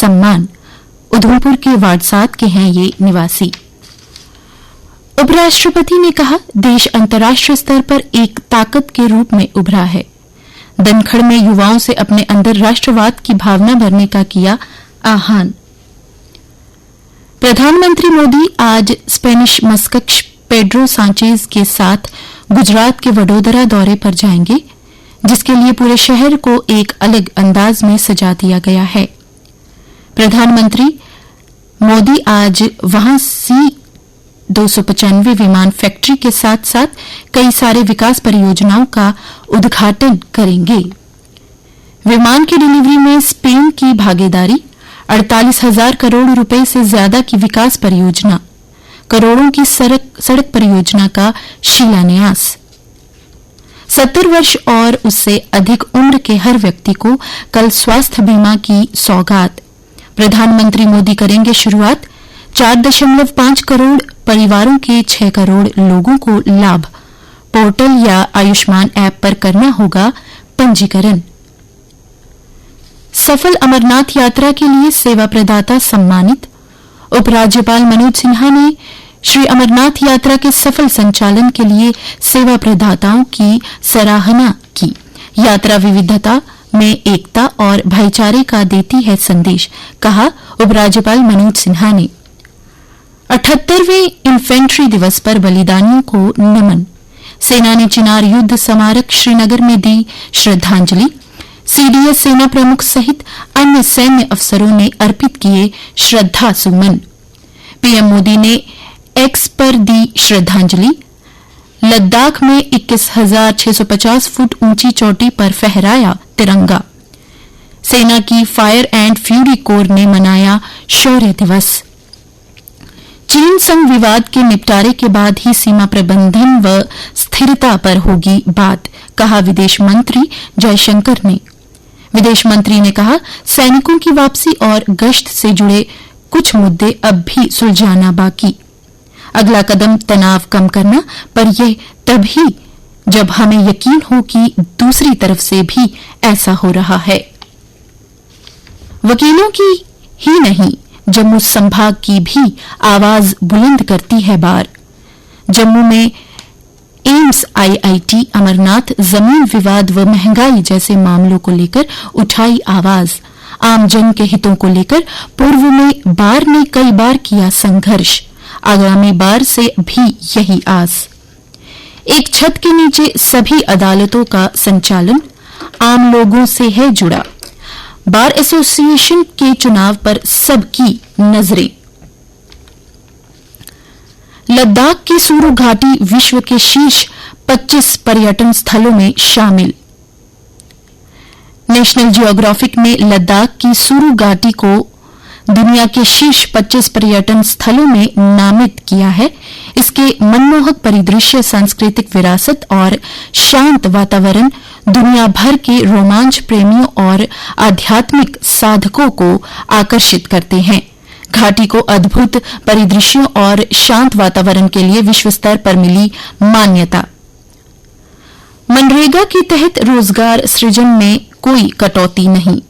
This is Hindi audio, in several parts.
सम्मान। उधमपुर के वार्ड 7 के हैं ये निवासी। उपराष्ट्रपति ने कहा, देश अंतर्राष्ट्रीय स्तर पर एक ताकत के रूप में उभरा है। दनखड़ में युवाओं से अपने अंदर राष्ट्रवाद की भावना भरने का किया आह्वान। प्रधानमंत्री मोदी आज स्पेनिश मस्कट पेड्रो सांचेज के साथ गुजरात के वडोदरा दौरे पर जाएंगे, जिसके लिए पूरे शहर को एक अलग अंदाज में सजा दिया गया है। प्रधानमंत्री मोदी आज वहां C-295 विमान फैक्ट्री के साथ साथ कई सारे विकास परियोजनाओं का उद्घाटन करेंगे। विमान की डिलीवरी में स्पेन की भागीदारी, 48,000 करोड़ रुपए से ज्यादा की विकास परियोजना, करोड़ों की सड़क परियोजना का शिलान्यास। 70 वर्ष और उससे अधिक उम्र के हर व्यक्ति को कल स्वास्थ्य बीमा की सौगात। प्रधानमंत्री मोदी करेंगे शुरुआत। 4.5 करोड़ परिवारों के 6 करोड़ लोगों को लाभ। पोर्टल या आयुष्मान ऐप पर करना होगा पंजीकरण। सफल अमरनाथ यात्रा के लिए सेवा प्रदाता सम्मानित। उपराज्यपाल मनोज सिन्हा ने श्री अमरनाथ यात्रा के सफल संचालन के लिए सेवा प्रदाताओं की सराहना की। यात्रा विविधता में एकता और भाईचारे का देती है संदेश, कहा उपराज्यपाल मनोज सिन्हा ने। 78वें इन्फेंट्री दिवस पर बलिदानियों को नमन। सेना ने चिनार युद्ध स्मारक श्रीनगर में दी श्रद्धांजलि। सीडीएस सेना प्रमुख सहित अन्य सैन्य अफसरों ने अर्पित किए श्रद्धा सुमन। पीएम मोदी ने एक्स पर दी श्रद्धांजलि। लद्दाख में 21,650 फुट ऊंची चोटी पर फहराया तिरंगा। सेना की फायर एंड फ्यूरी कोर ने मनाया शौर्य दिवस। चीन संग विवाद के निपटारे के बाद ही सीमा प्रबंधन व स्थिरता पर होगी बात, कहा विदेश मंत्री जयशंकर ने। विदेश मंत्री ने कहा, सैनिकों की वापसी और गश्त से जुड़े कुछ मुद्दे अब भी सुलझाना बाकी। अगला कदम तनाव कम करना, पर यह तभी जब हमें यकीन हो कि दूसरी तरफ से भी ऐसा हो रहा है। वकीलों की ही नहीं, जम्मू संभाग की भी आवाज बुलंद करती है बार। जम्मू में एम्स, आईआईटी, अमरनाथ, जमीन विवाद व महंगाई जैसे मामलों को लेकर उठाई आवाज। आम जन के हितों को लेकर पूर्व में बार ने कई बार किया संघर्ष। आगामी बार से भी यही आस। एक छत के नीचे सभी अदालतों का संचालन आम लोगों से है जुड़ा। बार एसोसिएशन के चुनाव पर सबकी नजरें। लद्दाख की सुरु घाटी विश्व के शीर्ष 25 पर्यटन स्थलों में शामिल। नेशनल जियोग्राफिक ने लद्दाख की सुरु घाटी को दुनिया के शीर्ष 25 पर्यटन स्थलों में नामित किया है। इसके मनमोहक परिदृश्य, सांस्कृतिक विरासत और शांत वातावरण दुनिया भर के रोमांच प्रेमियों और आध्यात्मिक साधकों को आकर्षित करते हैं। घाटी को अद्भुत परिदृश्यों और शांत वातावरण के लिए विश्व स्तर पर मिली मान्यता। मनरेगा के तहत रोजगार सृजन में कोई कटौती नहीं।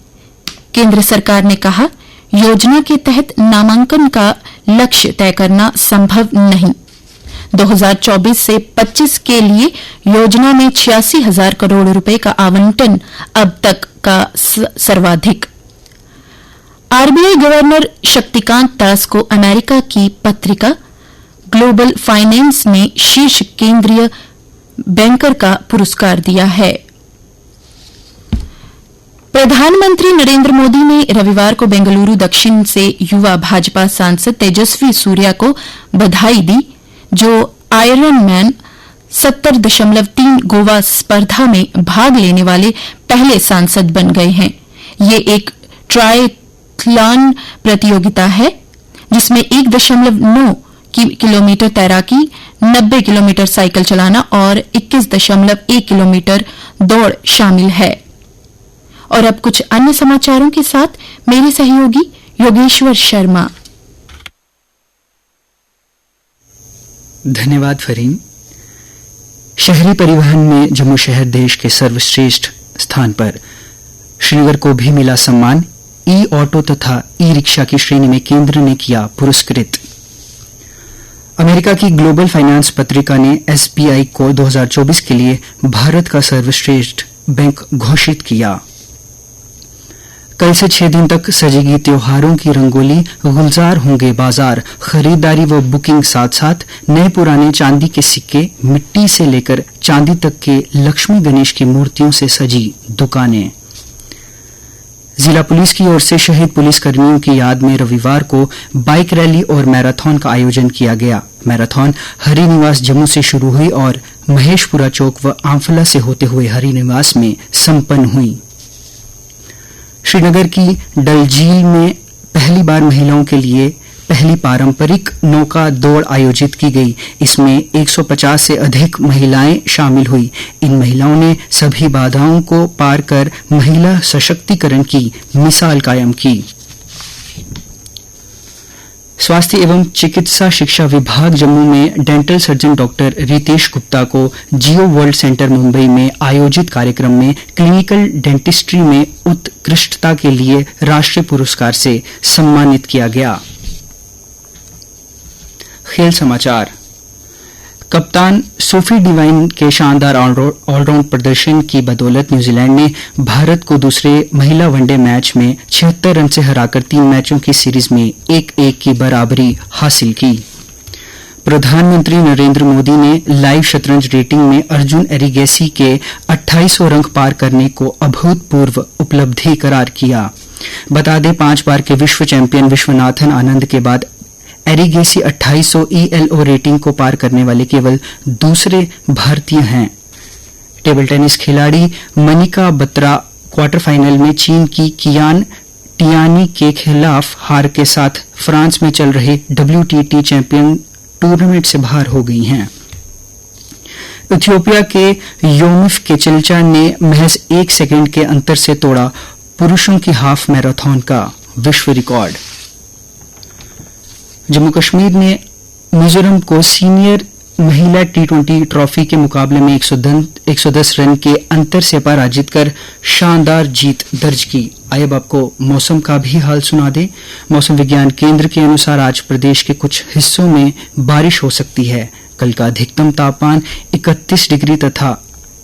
केंद्र सरकार ने कहा, योजना के तहत नामांकन का लक्ष्य तय करना संभव नहीं। 2024 से 25 के लिए योजना में 86,000 करोड़ रुपए का आवंटन अब तक का सर्वाधिक। आरबीआई गवर्नर शक्तिकांत दास को अमेरिका की पत्रिका ग्लोबल फाइनेंस ने शीर्ष केंद्रीय बैंकर का पुरस्कार दिया है। प्रधानमंत्री नरेंद्र मोदी ने रविवार को बेंगलुरु दक्षिण से युवा भाजपा सांसद तेजस्वी सूर्या को बधाई दी, जो आयरन मैन 70.3 गोवा स्पर्धा में भाग लेने वाले पहले सांसद बन गए हैं। ये एक ट्रायथलॉन प्रतियोगिता है जिसमें 1.9 किलोमीटर तैराकी, 90 किलोमीटर साइकिल चलाना और 21.1 किलोमीटर दौड़ शामिल है। और अब कुछ अन्य समाचारों के साथ मेरे सहयोगी योगेश्वर शर्मा। धन्यवाद फरीन। शहरी परिवहन में जम्मू शहर देश के सर्वश्रेष्ठ स्थान पर। श्रीनगर को भी मिला सम्मान। ई ऑटो तथा ई रिक्शा की श्रेणी में केंद्र ने किया पुरस्कृत। अमेरिका की ग्लोबल फाइनेंस पत्रिका ने एसबीआई को 2024 के लिए भारत का सर्वश्रेष्ठ बैंक घोषित किया। कल से 6 दिन तक सजेगी त्योहारों की रंगोली, गुलजार होंगे बाजार, खरीदारी व बुकिंग साथ साथ नए पुराने चांदी के सिक्के, मिट्टी से लेकर चांदी तक के लक्ष्मी गणेश की मूर्तियों से सजी दुकानें। जिला पुलिस की ओर से शहीद पुलिसकर्मियों की याद में रविवार को बाइक रैली और मैराथन का आयोजन किया गया। मैराथन हरिनिवास जम्मू से शुरू हुई और महेशपुरा चौक व आंफला से होते हुए हरिनिवास में संपन्न हुई। श्रीनगर की डल झील में पहली बार महिलाओं के लिए पहली पारंपरिक नौका दौड़ आयोजित की गई। इसमें 150 से अधिक महिलाएं शामिल हुई। इन महिलाओं ने सभी बाधाओं को पार कर महिला सशक्तिकरण की मिसाल कायम की। स्वास्थ्य एवं चिकित्सा शिक्षा विभाग जम्मू में dental surgeon doctor Ritesh Gupta को जियो वर्ल्ड सेंटर मुंबई में आयोजित कार्यक्रम में क्लिनिकल डेंटिस्ट्री में उत्कृष्टता के लिए राष्ट्रीय पुरस्कार से सम्मानित किया गया। खेल समाचार। कप्तान सोफी डिवाइन के शानदार ऑलराउंड प्रदर्शन की बदौलत न्यूजीलैंड ने भारत को दूसरे महिला वनडे मैच में 76 रन से हराकर 3 मैचों की सीरीज में 1-1 की बराबरी हासिल की। प्रधानमंत्री नरेंद्र मोदी ने लाइव शतरंज रेटिंग में अर्जुन एरिगेसी के 2800 रंग पार करने को अभूतपूर्व उपलब्धि करार किया। बता दें 5 बार के विश्व चैंपियन विश्वनाथन आनंद के बाद एरिगेसी 2800 ELO रेटिंग को पार करने वाले केवल दूसरे भारतीय हैं। टेबल टेनिस खिलाड़ी मनिका बत्रा क्वार्टर फाइनल में चीन की कियान टियानी के खिलाफ हार के साथ फ्रांस में चल रहे WTT चैंपियन टूर्नामेंट से बाहर हो गई हैं। इथियोपिया के योमिफ केचलचा ने महज 1 सेकंड के अंतर से तोड़ा पुरुषों की हाफ मैराथन का विश्व रिकॉर्ड। जम्मू कश्मीर ने मिजोरम को सीनियर महिला T20 ट्रॉफी के मुकाबले में 110 रन के अंतर से पराजित कर शानदार जीत दर्ज की। आइए अब आपको मौसम का भी हाल सुना दें। मौसम विज्ञान केंद्र के अनुसार आज प्रदेश के कुछ हिस्सों में बारिश हो सकती है। कल का अधिकतम तापमान 31 डिग्री तथा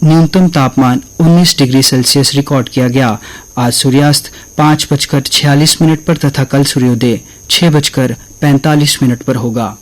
न्यूनतम तापमान 19 डिग्री सेल्सियस रिकॉर्ड किया गया। आज सूर्यास्त 5:46 पर तथा कल सूर्योदय 6:45 पर होगा।